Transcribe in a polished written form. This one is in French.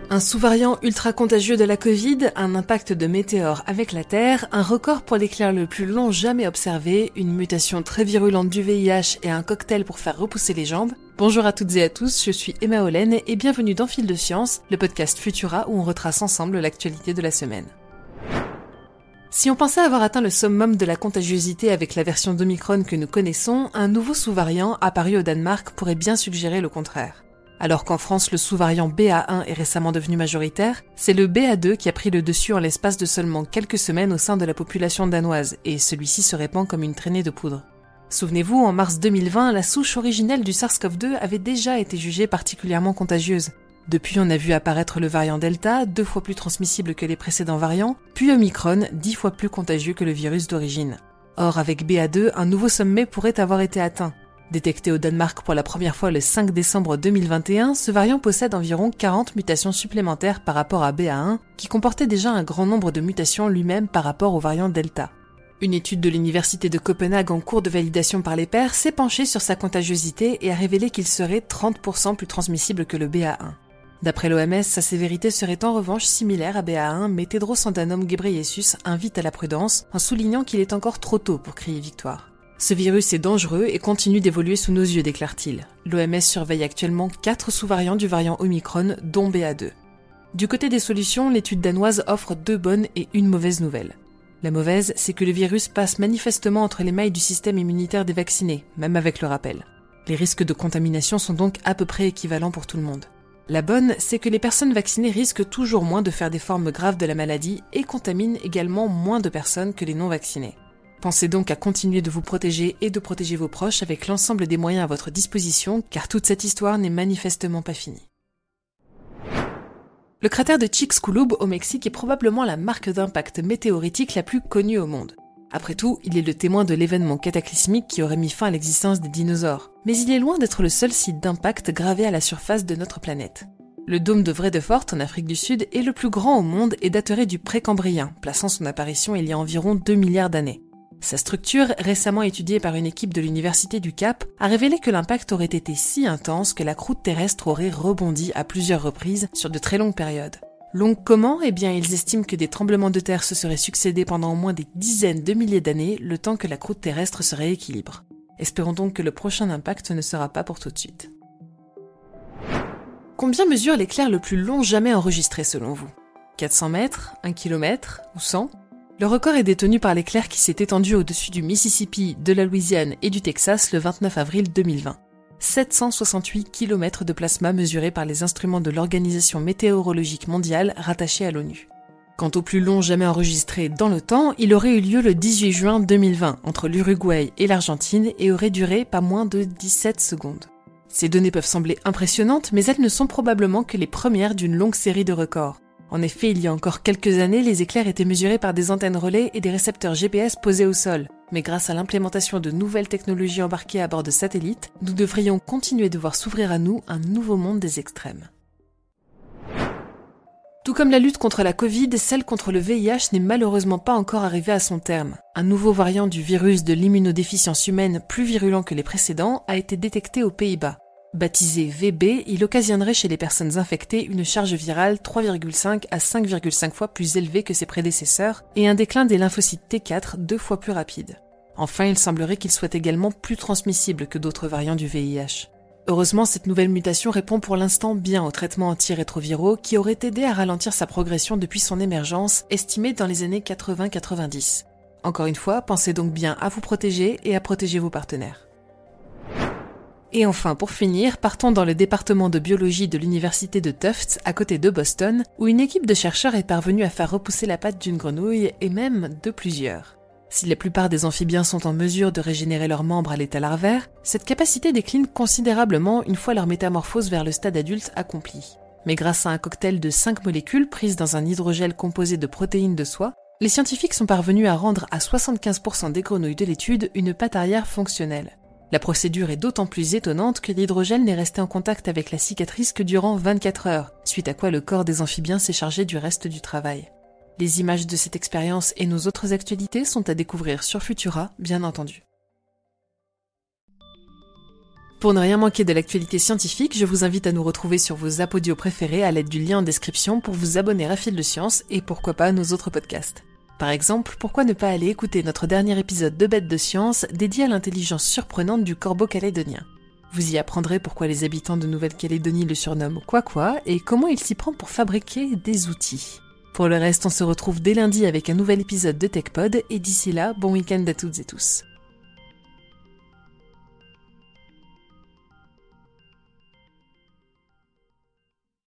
Un sous-variant ultra contagieux de la Covid, un impact de météore avec la Terre, un record pour l'éclair le plus long jamais observé, une mutation très virulente du VIH et un cocktail pour faire repousser les jambes. Bonjour à toutes et à tous, je suis Emma Hollen et bienvenue dans Fil de Science, le podcast Futura où on retrace ensemble l'actualité de la semaine. Si on pensait avoir atteint le summum de la contagiosité avec la version d'Omicron que nous connaissons, un nouveau sous-variant apparu au Danemark pourrait bien suggérer le contraire. Alors qu'en France, le sous-variant BA1 est récemment devenu majoritaire, c'est le BA2 qui a pris le dessus en l'espace de seulement quelques semaines au sein de la population danoise, et celui-ci se répand comme une traînée de poudre. Souvenez-vous, en mars 2020, la souche originelle du SARS-CoV-2 avait déjà été jugée particulièrement contagieuse. Depuis, on a vu apparaître le variant Delta, 2 fois plus transmissible que les précédents variants, puis Omicron, 10 fois plus contagieux que le virus d'origine. Or, avec BA2, un nouveau sommet pourrait avoir été atteint. Détecté au Danemark pour la première fois le 5 décembre 2021, ce variant possède environ 40 mutations supplémentaires par rapport à BA1, qui comportait déjà un grand nombre de mutations lui-même par rapport au variant Delta. Une étude de l'université de Copenhague en cours de validation par les pairs s'est penchée sur sa contagiosité et a révélé qu'il serait 30% plus transmissible que le BA1. D'après l'OMS, sa sévérité serait en revanche similaire à BA1, mais Tedros Adhanom Ghebreyesus invite à la prudence en soulignant qu'il est encore trop tôt pour crier victoire. Ce virus est dangereux et continue d'évoluer sous nos yeux, déclare-t-il. L'OMS surveille actuellement 4 sous-variants du variant Omicron, dont BA2. Du côté des solutions, l'étude danoise offre 2 bonnes et une mauvaise nouvelle. La mauvaise, c'est que le virus passe manifestement entre les mailles du système immunitaire des vaccinés, même avec le rappel. Les risques de contamination sont donc à peu près équivalents pour tout le monde. La bonne, c'est que les personnes vaccinées risquent toujours moins de faire des formes graves de la maladie et contaminent également moins de personnes que les non-vaccinés. Pensez donc à continuer de vous protéger et de protéger vos proches avec l'ensemble des moyens à votre disposition, car toute cette histoire n'est manifestement pas finie. Le cratère de Chicxulub au Mexique est probablement la marque d'impact météoritique la plus connue au monde. Après tout, il est le témoin de l'événement cataclysmique qui aurait mis fin à l'existence des dinosaures. Mais il est loin d'être le seul site d'impact gravé à la surface de notre planète. Le dôme de Vredefort en Afrique du Sud est le plus grand au monde et daterait du Précambrien, plaçant son apparition il y a environ 2 milliards d'années. Sa structure, récemment étudiée par une équipe de l'Université du Cap, a révélé que l'impact aurait été si intense que la croûte terrestre aurait rebondi à plusieurs reprises sur de très longues périodes. Longues comment ? Eh bien, ils estiment que des tremblements de terre se seraient succédés pendant au moins des dizaines de milliers d'années, le temps que la croûte terrestre se rééquilibre. Espérons donc que le prochain impact ne sera pas pour tout de suite. Combien mesure l'éclair le plus long jamais enregistré selon vous ? 400 mètres, 1 km ou 100 ? Le record est détenu par l'éclair qui s'est étendu au-dessus du Mississippi, de la Louisiane et du Texas le 29 avril 2020. 768 km de plasma mesurés par les instruments de l'Organisation météorologique mondiale rattachée à l'ONU. Quant au plus long jamais enregistré dans le temps, il aurait eu lieu le 18 juin 2020 entre l'Uruguay et l'Argentine et aurait duré pas moins de 17 secondes. Ces données peuvent sembler impressionnantes, mais elles ne sont probablement que les premières d'une longue série de records. En effet, il y a encore quelques années, les éclairs étaient mesurés par des antennes relais et des récepteurs GPS posés au sol. Mais grâce à l'implémentation de nouvelles technologies embarquées à bord de satellites, nous devrions continuer de voir s'ouvrir à nous un nouveau monde des extrêmes. Tout comme la lutte contre la Covid, celle contre le VIH n'est malheureusement pas encore arrivée à son terme. Un nouveau variant du virus de l'immunodéficience humaine plus virulent que les précédents a été détecté aux Pays-Bas. Baptisé VB, il occasionnerait chez les personnes infectées une charge virale 3,5 à 5,5 fois plus élevée que ses prédécesseurs et un déclin des lymphocytes T4 2 fois plus rapide. Enfin, il semblerait qu'il soit également plus transmissible que d'autres variants du VIH. Heureusement, cette nouvelle mutation répond pour l'instant bien aux traitements antirétroviraux qui auraient aidé à ralentir sa progression depuis son émergence, estimée dans les années 80-90. Encore une fois, pensez donc bien à vous protéger et à protéger vos partenaires. Et enfin, pour finir, partons dans le département de biologie de l'université de Tufts, à côté de Boston, où une équipe de chercheurs est parvenue à faire repousser la patte d'une grenouille, et même de plusieurs. Si la plupart des amphibiens sont en mesure de régénérer leurs membres à l'état larvaire, cette capacité décline considérablement une fois leur métamorphose vers le stade adulte accomplie. Mais grâce à un cocktail de 5 molécules prises dans un hydrogel composé de protéines de soie, les scientifiques sont parvenus à rendre à 75% des grenouilles de l'étude une patte arrière fonctionnelle. La procédure est d'autant plus étonnante que l'hydrogel n'est resté en contact avec la cicatrice que durant 24 heures, suite à quoi le corps des amphibiens s'est chargé du reste du travail. Les images de cette expérience et nos autres actualités sont à découvrir sur Futura, bien entendu. Pour ne rien manquer de l'actualité scientifique, je vous invite à nous retrouver sur vos apps audio préférés à l'aide du lien en description pour vous abonner à Fil de Science et pourquoi pas à nos autres podcasts. Par exemple, pourquoi ne pas aller écouter notre dernier épisode de Bêtes de Science dédié à l'intelligence surprenante du corbeau calédonien. Vous y apprendrez pourquoi les habitants de Nouvelle-Calédonie le surnomment Quoi et comment il s'y prend pour fabriquer des outils. Pour le reste, on se retrouve dès lundi avec un nouvel épisode de TechPod et d'ici là, bon week-end à toutes et tous.